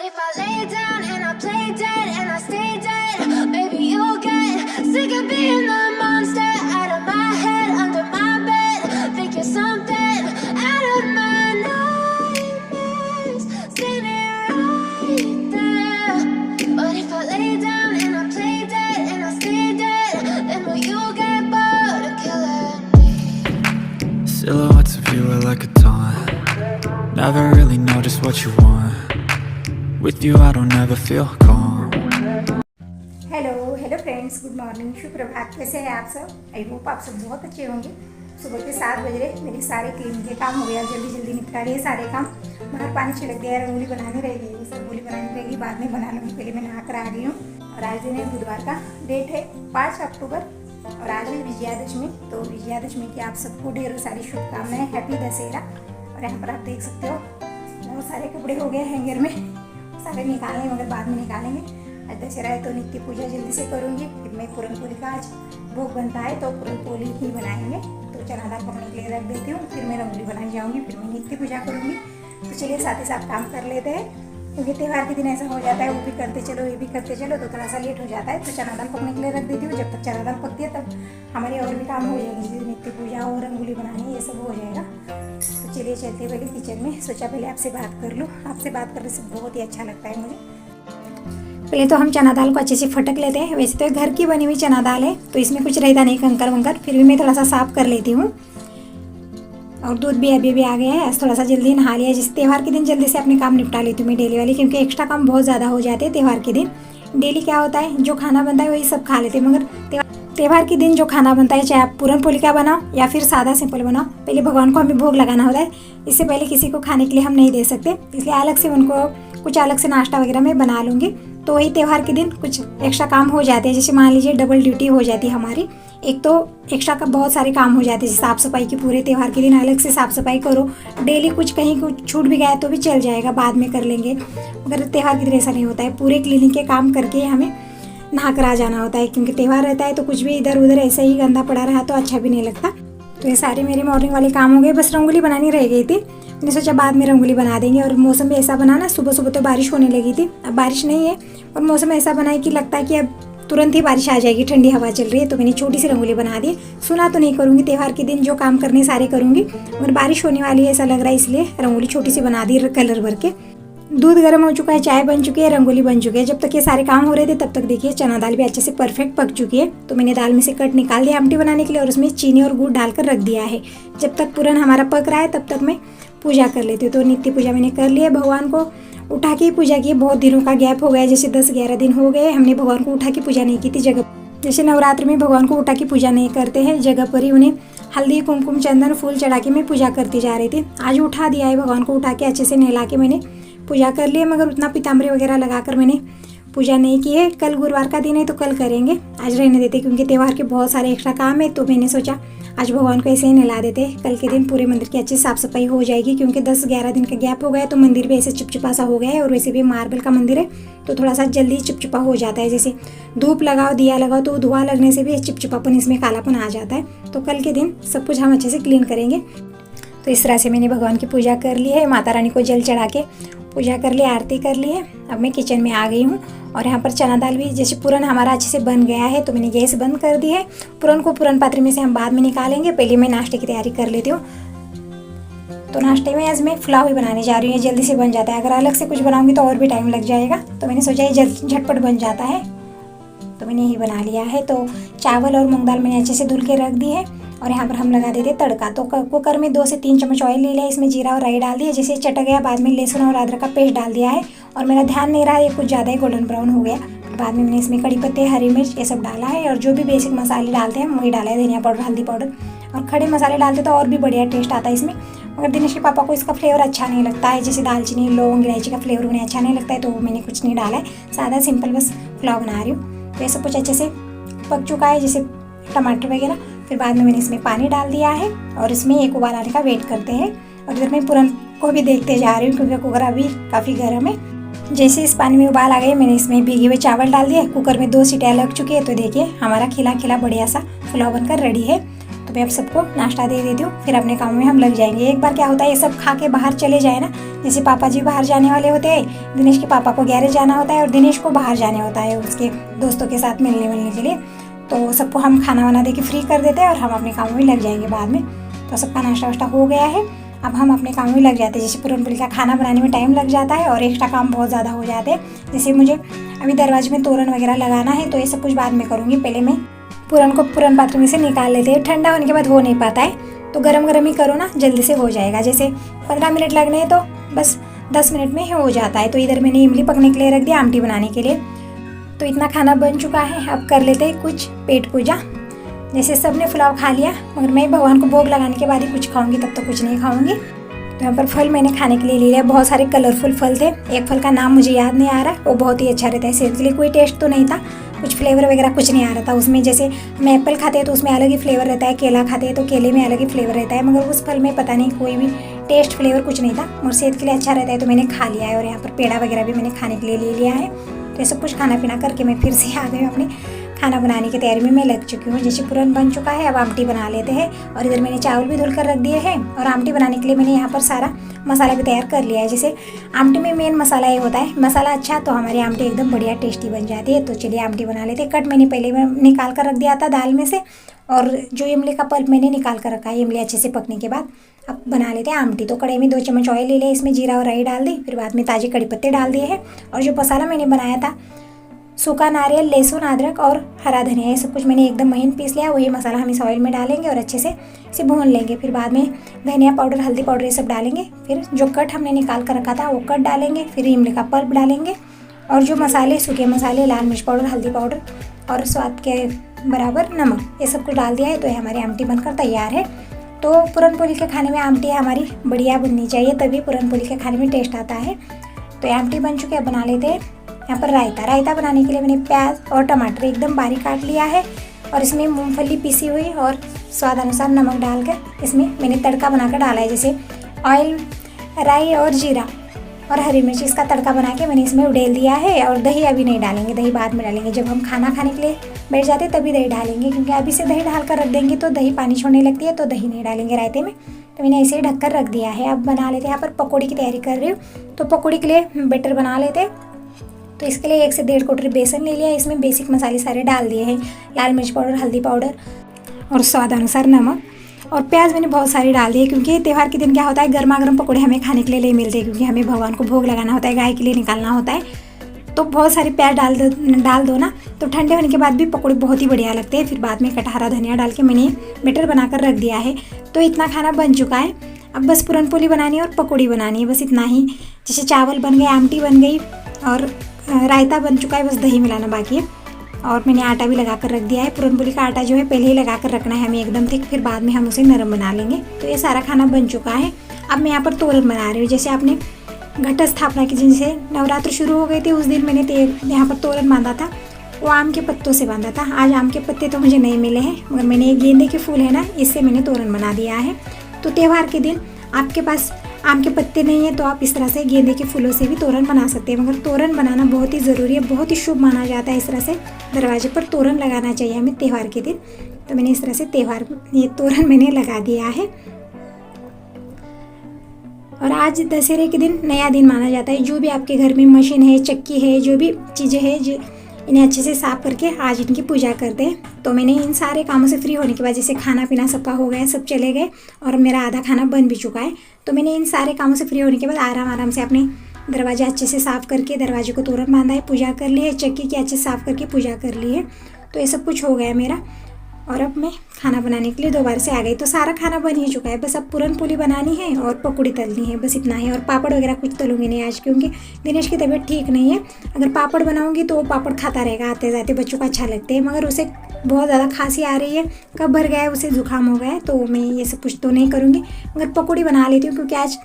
if I lay down and I play dead and I stay dead, maybe you'll get sick of being the monster out of my head, under my bed. Think you're something out of my nightmares, standing right there. But if I lay down and I play dead and I stay dead, then will you get bored of killing me? Silhouettes of you are like a taunt. Never really know just what you want. With you I don't ever feel calm. Hello friends, good morning, शुभ प्रभात। कैसे हैं आप सब? I hope आप सब बहुत अच्छे होंगे। सुबह के 7 बज रहे, मेरे सारे क्लीनिंग के काम हो गया, जल्दी जल्दी निपटा लिए सारे काम। बाहर पानी छिड़क दिया, रंगोली बनानी रहेगी, वो सब रंगोली बनानी रहेगी, बाद में बना लूँगी। पहले मैं नहा कर आ गई हूँ और आज दिन है बुधवार का, डेट है 5 अक्टूबर और आज है विजयादशमी। तो विजयादशमी की आप सबको ढेरों सारी शुभकामनाएं, हैप्पी दशहरा। और यहाँ पर आप देख सकते हो बहुत सारे कपड़े हो गए हैंगर में, सारे निकालेंगे मगर बाद में निकालेंगे। आज दशहरा है तो नित्य पूजा जल्दी से करूँगी। फिर मैं पूरनपोली का आज भोग बनता है तो पूरनपोली ही बनाएंगे। तो चना दाल पकने के लिए रख देती हूँ, फिर मैं रंगोली बनाने जाऊँगी, फिर मैं नित्य पूजा करूँगी। तो चलिए साथ ही साथ काम कर लेते हैं, क्योंकि त्यौहार के दिन ऐसा हो जाता है, वो भी करते चलो ये भी करते चलो तो थोड़ा सा लेट हो जाता है। तो चना दाल पकने के लिए रख देती हूँ। जब तक चना दाल पकती है तब हमारे और भी काम हो जाएंगे, जैसे नित्य पूजा और रंगोली बनानी, ये सब हो जाएगा। तो चलिए चलते पहले किचन में। सोचा पहले आपसे बात कर लूँ, आपसे बात करने से बहुत ही अच्छा लगता है मुझे। पहले तो हम चना दाल को अच्छे से फटक लेते हैं। वैसे तो घर की बनी हुई चना दाल है तो इसमें कुछ रहता नहीं कंकर वंकर, फिर भी मैं थोड़ा सा साफ कर लेती हूँ। और दूध भी अभी आ गया है, आज थोड़ा सा जल्दी नहा लिया। जिस त्यौहार के दिन जल्दी से अपने काम निपटा लेती हूँ मैं डेली वाली, क्योंकि एक्स्ट्रा काम बहुत ज़्यादा हो जाते हैं त्यौहार के दिन। डेली क्या होता है, जो खाना बनता है वही सब खा लेते हैं, मगर त्यौहार के दिन जो खाना बनता है, चाहे आप पूरनपोली का बनाओ या फिर सादा सिंपल बनाओ, पहले भगवान को हमें भोग लगाना होता है। इससे पहले किसी को खाने के लिए हम नहीं दे सकते, इसलिए अलग से उनको कुछ अलग से नाश्ता वगैरह मैं बना लूँगी। तो वही त्यौहार के दिन कुछ एक्स्ट्रा काम हो जाते हैं, जैसे मान लीजिए डबल ड्यूटी हो जाती है हमारी। एक तो एक्स्ट्रा का बहुत सारे काम हो जाते हैं, जैसे साफ़ सफाई की, पूरे त्यौहार के दिन अलग से साफ़ सफाई करो। डेली कुछ कहीं कुछ छूट भी गया तो भी चल जाएगा, बाद में कर लेंगे, मगर त्यौहार के दिन ऐसा नहीं होता है। पूरे क्लीनिंग के काम करके हमें नहा कर आ जाना होता है, क्योंकि त्यौहार रहता है तो कुछ भी इधर उधर ऐसे ही गंदा पड़ा रहा तो अच्छा भी नहीं लगता। तो ये सारे मेरे मॉर्निंग वाले काम हो गए, बस रंगोली बनानी रह गई थी। मैंने सोचा बाद में रंगोली बना देंगे। और मौसम भी ऐसा बना ना, सुबह सुबह तो बारिश होने लगी थी, अब बारिश नहीं है और मौसम ऐसा बना है कि लगता है कि अब तुरंत ही बारिश आ जाएगी, ठंडी हवा चल रही है। तो मैंने छोटी सी रंगोली बना दी। सुना तो नहीं करूँगी, त्यौहार के दिन जो काम करने सारे करूँगी, मगर बारिश होने वाली है ऐसा लग रहा है, इसलिए रंगोली छोटी सी बना दी कलर भर के। दूध गर्म हो चुका है, चाय बन चुकी है, रंगोली बन चुकी है। जब तक ये सारे काम हो रहे थे तब तक देखिए चना दाल भी अच्छे से परफेक्ट पक चुकी है। तो मैंने दाल में से कट निकाल दिया आमटी बनाने के लिए और उसमें चीनी और गुड़ डालकर रख दिया है। जब तक पूरन हमारा पक रहा है तब तक मैं पूजा कर लेती हूँ। तो नित्य पूजा मैंने कर लिया, भगवान को उठा के पूजा की। बहुत दिनों का गैप हो गया, जैसे 10-11 दिन हो गए हमने भगवान को उठा के पूजा नहीं की थी जगह। जैसे नवरात्र में भगवान को उठा के पूजा नहीं करते हैं, जगह पर ही उन्हें हल्दी कुमकुम चंदन फूल चढ़ा के मैं पूजा करती जा रही थी। आज उठा दिया है, भगवान को उठा के अच्छे से नहला के मैंने पूजा कर लिए, मगर उतना पीताम्बरी वगैरह लगाकर मैंने पूजा नहीं की है। कल गुरुवार का दिन है तो कल करेंगे, आज रहने देते, क्योंकि त्यौहार के बहुत सारे एक्स्ट्रा काम है। तो मैंने सोचा आज भगवान को ऐसे ही नहला देते, कल के दिन पूरे मंदिर की अच्छी साफ सफाई हो जाएगी, क्योंकि 10-11 दिन का गैप हो गया तो मंदिर भी ऐसे चिपचिपा सा हो गया है। और वैसे भी मार्बल का मंदिर है तो थोड़ा सा जल्दी चिपचिपा हो जाता है, जैसे धूप लगाओ दिया लगाओ तो धुआं लगने से भी चिपचिपापन, इसमें कालापन आ जाता है। तो कल के दिन सब कुछ हम अच्छे से क्लीन करेंगे। तो इस तरह से मैंने भगवान की पूजा कर ली है, माता रानी को जल चढ़ा के पूजा कर ली, आरती कर ली है। अब मैं किचन में आ गई हूँ और यहाँ पर चना दाल भी, जैसे पूरन हमारा अच्छे से बन गया है तो मैंने गैस बंद कर दी है। पूरन को पूरन पात्र में से हम बाद में निकालेंगे, पहले मैं नाश्ते की तैयारी कर लेती हूँ। तो नाश्ते में आज मैं पुलाव ही बनाने जा रही हूँ, जल्दी से बन जाता है। अगर अलग से कुछ बनाऊंगी तो और भी टाइम लग जाएगा, तो मैंने सोचा ये झटपट बन जाता है, तो मैंने यही बना लिया है। तो चावल और मूंग दाल मैंने अच्छे से धुल के रख दी है और यहाँ पर हम लगा देते तड़का। तो कुकर में 2 से 3 चम्मच ऑयल ले लिया, इसमें जीरा और राई डाल दिया, जैसे चट गया बाद में लहसुन और अदरक का पेस्ट डाल दिया है। और मेरा ध्यान नहीं रहा, ये कुछ ज़्यादा ही गोल्डन ब्राउन हो गया। बाद में मैंने इसमें कड़ी पत्ते, हरी मिर्च ये सब डाला है, और जो भी बेसिक मसाले डालते हैं वही डाला है, धनिया पाउडर, हल्दी पाउडर और खड़े मसाले डालते तो और भी बढ़िया टेस्ट आता है इसमें। मगर दिनेश के पापा को इसका फ्लेवर अच्छा नहीं लगता है, जैसे दालचीनी लौंग इलायची का फ्लेवर उन्हें अच्छा नहीं लगता है, तो मैंने कुछ नहीं डाला है, सादा सिंपल बस पुलाव बना रही हूँ। तो ये सब कुछ अच्छे से पक चुका है, जैसे टमाटर वगैरह। फिर बाद में मैंने इसमें पानी डाल दिया है और इसमें एक उबाल आने का वेट करते हैं। और इधर मैं पूरन को भी देखते जा रही हूँ, क्योंकि कुकर अभी काफ़ी गर्म है। जैसे इस पानी में उबाल आ गए, मैंने इसमें भीगे हुए चावल डाल दिए। कुकर में 2 सीटियाँ लग चुकी है, तो देखिए हमारा खिला खिला बढ़िया सा पुलाव बनकर रेडी है। तो पे अब सबको नाश्ता दे देती हूँ, फिर अपने काम में हम लग जाएंगे। एक बार क्या होता है, ये सब खा के बाहर चले जाए ना, जैसे पापा जी बाहर जाने वाले होते हैं, दिनेश के पापा को गैरेज जाना होता है और दिनेश को बाहर जाने होता है उसके दोस्तों के साथ मिलने के लिए, तो सबको हम खाना वाना दे के फ्री कर देते हैं और हम अपने कामों में लग जाएंगे बाद में। तो सबका नाश्ता वाश्ता हो गया है, अब हम अपने काम में लग जाते हैं। जैसे पूरन पोली का खाना बनाने में टाइम लग जाता है और एक्स्ट्रा काम बहुत ज़्यादा हो जाते हैं। जैसे मुझे अभी दरवाजे में तोरण वगैरह लगाना है, तो ये सब कुछ बाद में करूँगी। पहले मैं पूरन को पूरन पात्र में से निकाल लेते हैं, ठंडा होने के बाद हो नहीं पाता है, तो गरम गरम ही करो ना, जल्दी से हो जाएगा। जैसे 15 मिनट लगने हैं तो बस 10 मिनट में हो जाता है। तो इधर मैंने इमली पकने के लिए रख दिया आमटी बनाने के लिए। तो इतना खाना बन चुका है, अब कर लेते हैं कुछ पेट पूजा। जैसे सब ने पुलाव खा लिया, मगर मैं भगवान को भोग लगाने के बाद ही कुछ खाऊंगी, तब तो कुछ नहीं खाऊंगी। तो यहाँ पर फल मैंने खाने के लिए ले लिया, बहुत सारे कलरफुल फल थे। एक फल का नाम मुझे याद नहीं आ रहा, वो बहुत ही अच्छा रहता है सेहत के लिए। कोई टेस्ट तो नहीं था, कुछ फ्लेवर वगैरह कुछ नहीं आ रहा था उसमें। जैसे हम एप्पल खाते हैं तो उसमें अलग ही फ्लेवर रहता है, केला खाते हैं तो केले में अलग ही फ्लेवर रहता है, मगर उस फल में पता नहीं कोई भी टेस्ट फ्लेवर कुछ नहीं था, मगर सेहत के लिए अच्छा रहता है, तो मैंने खा लिया है। और यहाँ पर पेड़ा वगैरह भी मैंने खाने के लिए ले लिया है। तो ये सब कुछ खाना पीना करके मैं फिर से आ गई हूँ अपने खाना बनाने की तैयारी में मैं लग चुकी हूँ। जैसे पूरन बन चुका है, अब आमटी बना लेते हैं। और इधर मैंने चावल भी धुल कर रख दिए हैं, और आमटी बनाने के लिए मैंने यहाँ पर सारा मसाला भी तैयार कर लिया है। जैसे आमटी में मेन मसाला ये होता है, मसाला अच्छा तो हमारी आमटी एकदम बढ़िया टेस्टी बन जाती है। तो चलिए आमटी बना लेते हैं। कट मैंने पहले निकाल कर रख दिया था दाल में से, और जो इमली का पल्प मैंने निकाल कर रखा है, इमली अच्छे से पकने के बाद अब बना लेते हैं आमटी। तो कढ़ाई में 2 चम्मच ऑयल ले लिया, इसमें जीरा और राई डाल दी, फिर बाद में ताजे कड़ी पत्ते डाल दिए हैं। और जो मसाला मैंने बनाया था, सूखा नारियल, लहसुन, अदरक और हरा धनिया, ये सब कुछ मैंने एकदम महीन पीस लिया। वही मसाला हम इस ऑयल में डालेंगे और अच्छे से इसे भून लेंगे। फिर बाद में धनिया पाउडर, हल्दी पाउडर ये सब डालेंगे। फिर जो कट हमने निकाल कर रखा था वो कट डालेंगे। फिर इमली का पल्प डालेंगे, और जो मसाले, सूखे मसाले, लाल मिर्च पाउडर, हल्दी पाउडर और स्वाद के बराबर नमक, ये सब कुछ डाल दिया है। तो ये हमारी आमटी बनकर तैयार है। तो पूरन पोली के खाने में आमटी हमारी बढ़िया बननी चाहिए, तभी पूरन पोली के खाने में टेस्ट आता है। तो ये आमटी बन चुकी है, बना लेते हैं। यहाँ पर रायता बनाने के लिए मैंने प्याज और टमाटर एकदम बारीक काट लिया है, और इसमें मूंगफली पीसी हुई और स्वाद अनुसार नमक डालकर इसमें मैंने तड़का बनाकर डाला है। जैसे ऑयल, राई और जीरा और हरी मिर्च, इसका तड़का बना के मैंने इसमें उड़ेल दिया है। और दही अभी नहीं डालेंगे, दही बाद में डालेंगे, जब हम खाना खाने के लिए बैठ जाते तभी दही डालेंगे, क्योंकि अभी से दही डाल कर रख देंगे तो दही पानी छोड़ने लगती है, तो दही नहीं डालेंगे रायते में। तो मैंने ऐसे ही ढककर रख दिया है। अब बना लेते हैं। यहाँ पर पकौड़ी की तैयारी कर रही हूँ, तो पकौड़ी के लिए बैटर बना लेते हैं। तो इसके लिए 1 से 1.5 कटोरी बेसन ले लिया, इसमें बेसिक मसाले सारे डाल दिए हैं, लाल मिर्च पाउडर, हल्दी पाउडर और स्वाद अनुसार नमक। और प्याज मैंने बहुत सारी डाल दी है, क्योंकि त्यौहार के दिन क्या होता है, गर्मा गर्म पकौड़े हमें खाने के लिए नहीं मिलते, क्योंकि हमें भगवान को भोग लगाना होता है, गाय के लिए निकालना होता है। तो बहुत सारी प्याज डाल दो ना, तो ठंडे होने के बाद भी पकौड़े बहुत ही बढ़िया लगते हैं। फिर बाद में कटा हरा धनिया डाल के मैंने बैटर बनाकर रख दिया है। तो इतना खाना बन चुका है, अब बस पूरन पोली बनानी है और पकौड़ी बनानी है, बस इतना ही। जैसे चावल बन गए, आमटी बन गई और रायता बन चुका है, बस दही मिलाना बाकी है। और मैंने आटा भी लगा कर रख दिया है। पूरन पोली का आटा जो है पहले ही लगा कर रखना है हमें एकदम थिक, फिर बाद में हम उसे नरम बना लेंगे। तो ये सारा खाना बन चुका है। अब मैं यहाँ पर तोरण बना रही हूँ। जैसे आपने घट स्थापना के दिन से नवरात्र शुरू हो गए थे, उस दिन मैंने यहाँ पर तोरण बांधा था, वो आम के पत्तों से बांधा था। आज आम के पत्ते तो मुझे नहीं मिले हैं, मगर मैंने ये गेंदे के फूल है ना, इससे मैंने तोरण बना दिया है। तो त्यौहार के दिन आपके पास आम के पत्ते नहीं है तो आप इस तरह से गेंदे के फूलों से भी तोरण बना सकते हैं, मगर तोरण बनाना बहुत ही ज़रूरी है, बहुत ही शुभ माना जाता है। इस तरह से दरवाजे पर तोरण लगाना चाहिए हमें त्यौहार के दिन। तो मैंने इस तरह से ये तोरण मैंने लगा दिया है। और आज दशहरे के दिन नया दिन माना जाता है। जो भी आपके घर में मशीन है, चक्की है, जो भी चीज़ें हैं, इन्हें अच्छे से साफ करके आज इनकी पूजा करते हैं। तो मैंने इन सारे कामों से फ्री होने के बाद, जैसे खाना पीना सबका हो गया, सब चले गए और मेरा आधा खाना बन भी चुका है, तो मैंने इन सारे कामों से फ्री होने के बाद आराम से अपने दरवाजे अच्छे से साफ़ करके दरवाजे को तोरण बांधा है, पूजा कर ली है, चक्की की अच्छे से साफ़ करके पूजा कर ली है। तो ये सब कुछ हो गया मेरा। और अब मैं खाना बनाने के लिए दोबारा से आ गई। तो सारा खाना बन ही चुका है, बस अब पूरन पोली बनानी है और पकौड़ी तलनी है, बस इतना ही। और पापड़ वगैरह कुछ तलूँगी नहीं आज, क्योंकि दिनेश की तबीयत ठीक नहीं है। अगर पापड़ बनाऊँगी तो वो पापड़ खाता रहेगा आते जाते, बच्चों को अच्छा लगते हैं, मगर उसे बहुत ज़्यादा खांसी आ रही है, कब भर गया है, उसे जुकाम हो गया है, तो मैं ये सब कुछ तो नहीं करूँगी, मगर पकौड़ी बना लेती हूँ, क्योंकि आज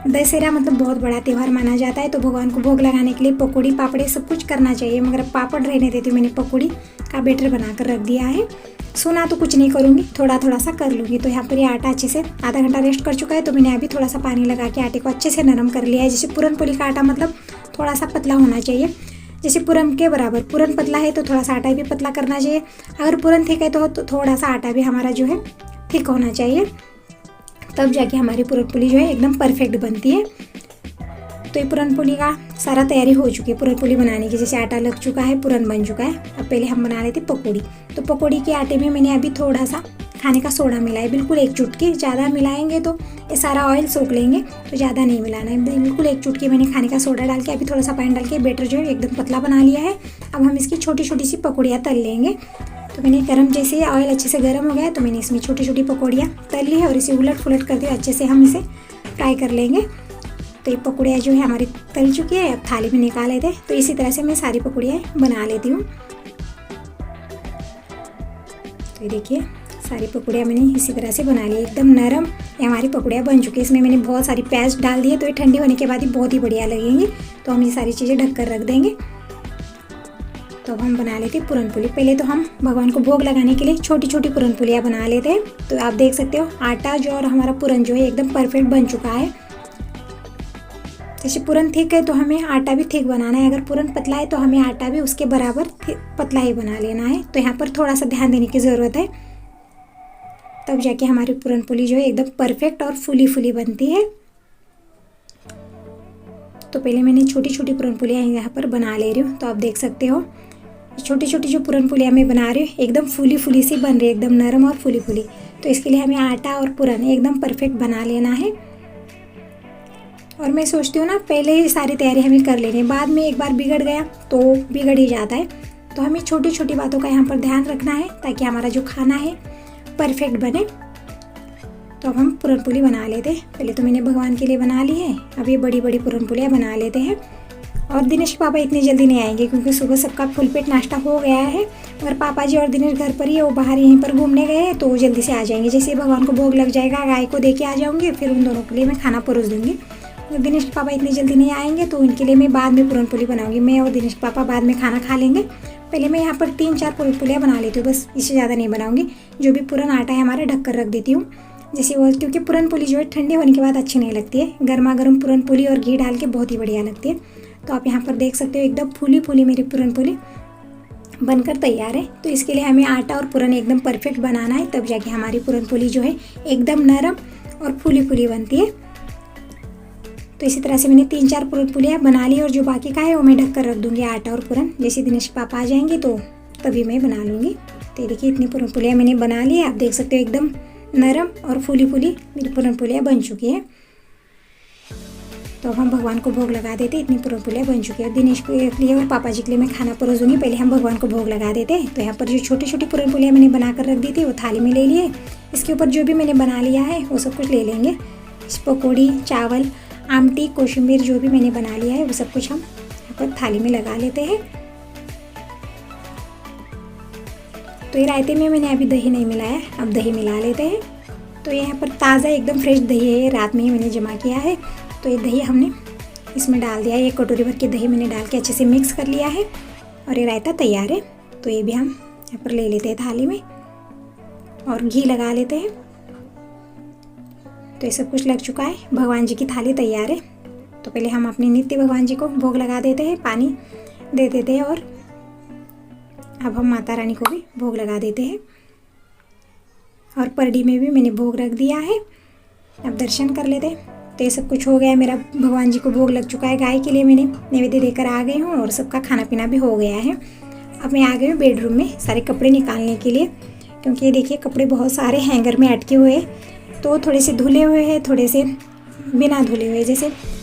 दशहरा मतलब बहुत बड़ा त्यौहार माना जाता है। तो भगवान को भोग लगाने के लिए पकौड़ी, पापड़े सब कुछ करना चाहिए, मगर पापड़ रहने देती हूँ। मैंने पकौड़ी का बैटर बनाकर रख दिया है। सोना तो कुछ नहीं करूँगी, थोड़ा सा कर लूँगी। तो यहाँ पर ये आटा अच्छे से आधा घंटा रेस्ट कर चुका है, तो मैंने अभी थोड़ा सा पानी लगा के आटे को अच्छे से नरम कर लिया है। जैसे पूरन पोली का आटा मतलब थोड़ा सा पतला होना चाहिए, जैसे पूरन के बराबर। पूरन पतला है तो थोड़ा सा आटा भी पतला करना चाहिए, अगर पूरन थिक है तो थोड़ा सा आटा भी हमारा जो है थिक होना चाहिए, तब जाके हमारी पूरन पोली जो है एकदम परफेक्ट बनती है। तो ये पूरन पोली का सारा तैयारी हो चुकी है पूरन पोली बनाने की। जैसे आटा लग चुका है, पूरन बन चुका है। अब पहले हम बना लेते पकौड़ी। तो पकौड़ी के आटे में मैंने अभी थोड़ा सा खाने का सोडा मिलाया, बिल्कुल 1 चुटकी। ज़्यादा मिलाएंगे तो ये सारा ऑयल सोख लेंगे, तो ज़्यादा नहीं मिलाना है। बिल्कुल 1 चुटकी मैंने खाने का सोडा डाल के अभी थोड़ा सा पानी डाल के बैटर जो है एकदम पतला बना लिया है। अब हम इसकी छोटी छोटी सी पकौड़ियाँ तल लेंगे। तो मैंने गरम, जैसे ऑयल अच्छे से गर्म हो गया तो मैंने इसमें छोटी छोटी पकौड़ियाँ तल ली है और इसे उलट पुलट करते हुए अच्छे से हम इसे फ्राई कर लेंगे। तो ये पकौड़ियाँ जो है हमारी तल चुकी है, अब थाली में निकाल लेते हैं। तो इसी तरह से मैं सारी पकौड़ियाँ बना लेती हूँ। तो ये देखिए सारी पकौड़ियाँ मैंने इसी तरह से बना ली, एकदम नरम ये हमारी पकौड़ियाँ बन चुकी है। इसमें मैंने बहुत सारी प्याज डाल दी है, तो ये ठंडी होने के बाद ही बहुत ही बढ़िया लगेंगी। तो हम ये सारी चीज़ें ढक कर रख देंगे। तो अब हम बना लेते हैं पूरन पोली। पहले तो हम भगवान को भोग लगाने के लिए छोटी छोटी पूरन पोलियाँ बना लेते हैं। तो आप देख सकते हो आटा जो और हमारा पूरन जो है एकदम परफेक्ट बन चुका है। जैसे पूरन थिक है तो हमें आटा भी थिक बनाना है, अगर पूरन पतला है तो हमें आटा भी उसके बराबर पतला ही बना लेना है। तो यहाँ पर थोड़ा सा ध्यान देने की ज़रूरत है, तब जाके हमारी पूरन पोली जो है एकदम परफेक्ट और फुली फुली बनती है। तो पहले मैंने छोटी छोटी पूरन पोलियाँ यहाँ पर बना ले रही हूँ। तो आप देख सकते हो छोटी छोटी जो पूरन पोलियाँ मैं बना रही हूँ एकदम फुली फुली सी बन रही है, एकदम नरम और फुली फुली। तो इसके लिए हमें आटा और पूरन एकदम परफेक्ट बना लेना है। और मैं सोचती हूँ ना पहले ही सारी तैयारी हमें कर लेनी है, बाद में एक बार बिगड़ गया तो बिगड़ ही जाता है। तो हमें छोटी छोटी बातों का यहाँ पर ध्यान रखना है ताकि हमारा जो खाना है परफेक्ट बने। तो अब हम पूरन पोली बना लेते हैं। पहले तो मैंने भगवान के लिए बना ली है, अब ये बड़ी बड़ी पूरन पोलियाँ बना लेते हैं। और दिनेश के पापा इतनी जल्दी नहीं आएंगे क्योंकि सुबह सबका फुल पेट नाश्ता हो गया है। अगर पापा जी और दिनेश घर पर ही है, वो बाहर यहीं पर घूमने गए हैं, तो वो जल्दी से आ जाएंगे। जैसे भगवान को भोग लग जाएगा, गाय को दे के आ जाऊँगी, फिर उन दोनों के लिए मैं खाना परोस दूँगी। अगर दिनेश के पापा इतनी जल्दी नहीं आएंगे तो उनके लिए मैं बाद में पूरन पोली बनाऊँगी। मैं और दिनेश के पापा बाद में खाना खा लेंगे। पहले मैं यहाँ पर 3-4 पूरन पोलियाँ बना लेती हूँ, बस इससे ज़्यादा नहीं बनाऊँगी। जो भी पूरन आटा है हमारा ढक कर रख देती हूँ। जैसे वो, क्योंकि पूरन पोली जो है ठंडे होने के बाद अच्छी नहीं लगती है, गर्मा गर्म पूरन पोली और घी डाल के बहुत ही बढ़िया लगती है। तो आप यहाँ पर देख सकते हो एकदम फूली फूली मेरी पूरन पोली बनकर तैयार है। तो इसके लिए हमें आटा और पूरन एकदम परफेक्ट बनाना है, तब जाके हमारी पूरन पोली जो है एकदम नरम और फूली फूली बनती है। तो इसी तरह से मैंने 3-4 पूरन पोलियाँ बना ली और जो बाकी का है वो मैं ढक कर रख दूँगी आटा और पूरन। जैसे दिनेश पापा आ जाएंगे तो तभी मैं बना लूँगी। तो देखिए इतनी पूरन पोलियाँ मैंने बना ली है। आप देख सकते हो एकदम नरम और फूली फूली मेरी पूरन पोलियाँ बन चुकी है। तो अब हम भगवान को भोग लगा देते, इतनी पूरन पोलियाँ बन चुकी है। दिनेश के लिए और पापा जी के लिए मैं खाना परोस दूँगी, पहले हम भगवान को भोग लगा देते। तो यहाँ पर जो छोटी छोटी पूरन पोलियाँ मैंने बना कर रख दी थी वो थाली में ले लिए। इसके ऊपर जो भी मैंने बना लिया है वो सब कुछ ले लेंगे। पकौड़ी, चावल, आमटी, कोशिम्बीर जो भी मैंने बना लिया है वो सब कुछ हम यहाँ पर थाली में लगा लेते हैं। तो ये रायते में मैंने अभी दही नहीं मिलाया, अब दही मिला लेते हैं। तो यहाँ पर ताज़ा एकदम फ्रेश दही है, रात में ही मैंने जमा किया है। तो ये दही हमने इसमें डाल दिया है, 1 कटोरी भर के दही मैंने डाल के अच्छे से मिक्स कर लिया है और ये रायता तैयार है। तो ये भी हम यहाँ पर ले लेते हैं थाली में और घी लगा लेते हैं। तो ये सब कुछ लग चुका है, भगवान जी की थाली तैयार है। तो पहले हम अपने नित्य भगवान जी को भोग लगा देते हैं, पानी दे देते हैं और अब हम माता रानी को भी भोग लगा देते हैं। और परडी में भी मैंने भोग रख दिया है, अब दर्शन कर लेते हैं। तो ये सब कुछ हो गया, मेरा भगवान जी को भोग लग चुका है। गाय के लिए मैंने नैवेद्य देकर आ गई हूँ और सबका खाना पीना भी हो गया है। अब मैं आ गई हूँ बेडरूम में सारे कपड़े निकालने के लिए, क्योंकि ये देखिए कपड़े बहुत सारे हैंगर में अटके हुए हैं। तो थोड़े से धुले हुए हैं, थोड़े से बिना धुले हुए।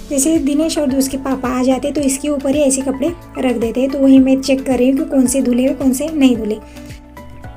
जैसे दिनेश और उसके पापा आ जाते तो इसके ऊपर ही ऐसे कपड़े रख देते हैं। तो वही मैं चेक कर रही हूँ कि कौन से धुले हुए कौन से नहीं धुले।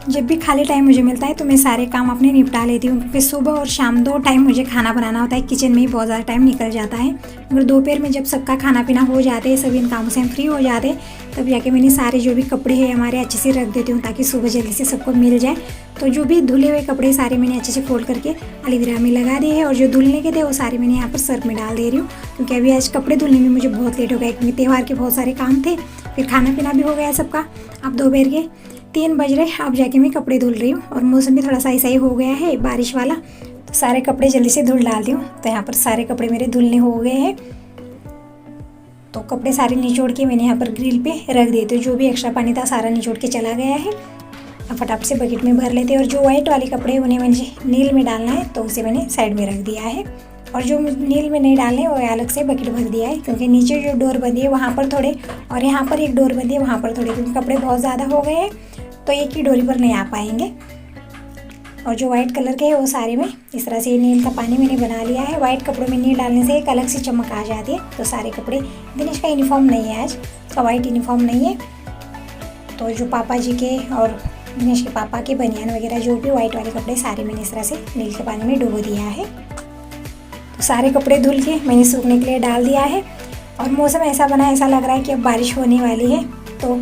जब भी खाली टाइम मुझे मिलता है तो मैं सारे काम अपने निपटा लेती हूँ, क्योंकि सुबह और शाम 2 टाइम मुझे खाना बनाना होता है। किचन में ही बहुत ज़्यादा टाइम निकल जाता है। अगर दोपहर में जब सबका खाना पीना हो जाते हैं, सभी इन कामों से हम फ्री हो जाते हैं, तब जाके मैंने सारे जो भी कपड़े हैं हमारे अच्छे से रख देती हूँ ताकि सुबह जल्दी से सबको मिल जाए। तो जो भी धुले हुए कपड़े सारे मैंने अच्छे से फोल्ड करके अलमीरा में लगा दिए हैं और जो धुलने के थे वो सारे मैंने यहाँ पर सर्फ में डाल दे रही हूँ, क्योंकि अभी आज कपड़े धुलने में मुझे बहुत लेट हो गया, क्योंकि त्यौहार के बहुत सारे काम थे। फिर खाना पीना भी हो गया सबका। अब दोपहर के 3 बज रहे, अब जाके मैं कपड़े धुल रही हूँ और मौसम भी थोड़ा सा ऐसा ही हो गया है बारिश वाला, तो सारे कपड़े जल्दी से धुल डालती हूँ। तो यहाँ पर सारे कपड़े मेरे धुलने हो गए हैं। तो कपड़े सारे निचोड़ के मैंने यहाँ पर ग्रिल पे रख दिए। तो जो भी एक्स्ट्रा पानी था सारा निचोड़ के चला गया है। अब फटाफट से बकेट में भर लेते हैं। और जो वाइट वाले कपड़े उन्हें मुझे नील में डालना है, तो उसे मैंने साइड में रख दिया है। और जो नील में नहीं डालने वो अलग से बकेट भर दिया है, क्योंकि नीचे जो डोर बंदी है वहाँ पर थोड़े और यहाँ पर एक डोर बंदी है वहाँ पर थोड़े, क्योंकि कपड़े बहुत ज़्यादा हो गए हैं तो एक ही डोरी पर नहीं आ पाएंगे। और जो वाइट कलर के है वो सारे में इस तरह से नील का पानी मैंने बना लिया है। वाइट कपड़ों में नील डालने से एक अलग सी चमक आ जाती है। तो सारे कपड़े, दिनेश का यूनिफॉर्म नहीं है आज, उसका वाइट यूनिफॉर्म नहीं है, तो जो पापा जी के और दिनेश के पापा के बनियान वगैरह जो भी वाइट वाले कपड़े सारे मैंने इस तरह से नील के पानी में डुबो दिया है। तो सारे कपड़े धुल के मैंने सूखने के लिए डाल दिया है। और मौसम ऐसा बना, ऐसा लग रहा है कि अब बारिश होने वाली है, तो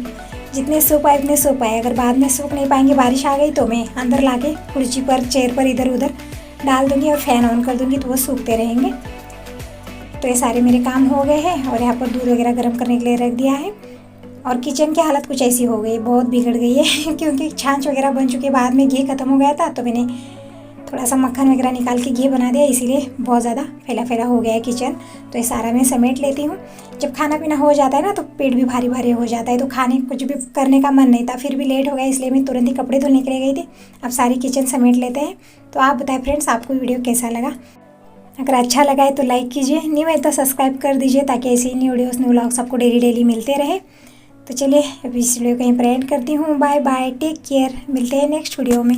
जितने सूख पाए उतने सूख पाए। अगर बाद में सूख नहीं पाएंगे, बारिश आ गई, तो मैं अंदर लाके कुर्सी पर, चेयर पर इधर उधर डाल दूँगी और फ़ैन ऑन कर दूँगी, तो वो सूखते रहेंगे। तो ये सारे मेरे काम हो गए हैं। और यहाँ पर दूध वगैरह गर्म करने के लिए रख दिया है। और किचन की हालत कुछ ऐसी हो गई, बहुत बिगड़ गई है क्योंकि छाछ वगैरह बन चुके, बाद में घी खत्म हो गया था, तो मैंने थोड़ा सा मक्खन वगैरह निकाल के घी बना दिया, इसीलिए बहुत ज़्यादा फैला फैला हो गया है किचन। तो ये सारा मैं समेट लेती हूँ। जब खाना पीना हो जाता है ना, तो पेट भी भारी भारी हो जाता है, तो खाने कुछ भी करने का मन नहीं था। फिर भी लेट हो गया, इसलिए मैं तुरंत ही कपड़े धोने के लिए गई थी। अब सारी किचन समेट लेते हैं। तो आप बताएं फ्रेंड्स, आपको वीडियो कैसा लगा? अगर अच्छा लगा है तो लाइक कीजिए, न्यू है तो सब्सक्राइब कर दीजिए, ताकि ऐसी न्यू वीडियोस, न्यू व्लॉग्स आपको डेली मिलते रहे। तो चलिए अब इस वीडियो को यहीं पर एंड करती हूँ। बाय बाय, टेक केयर, मिलते हैं नेक्स्ट वीडियो में।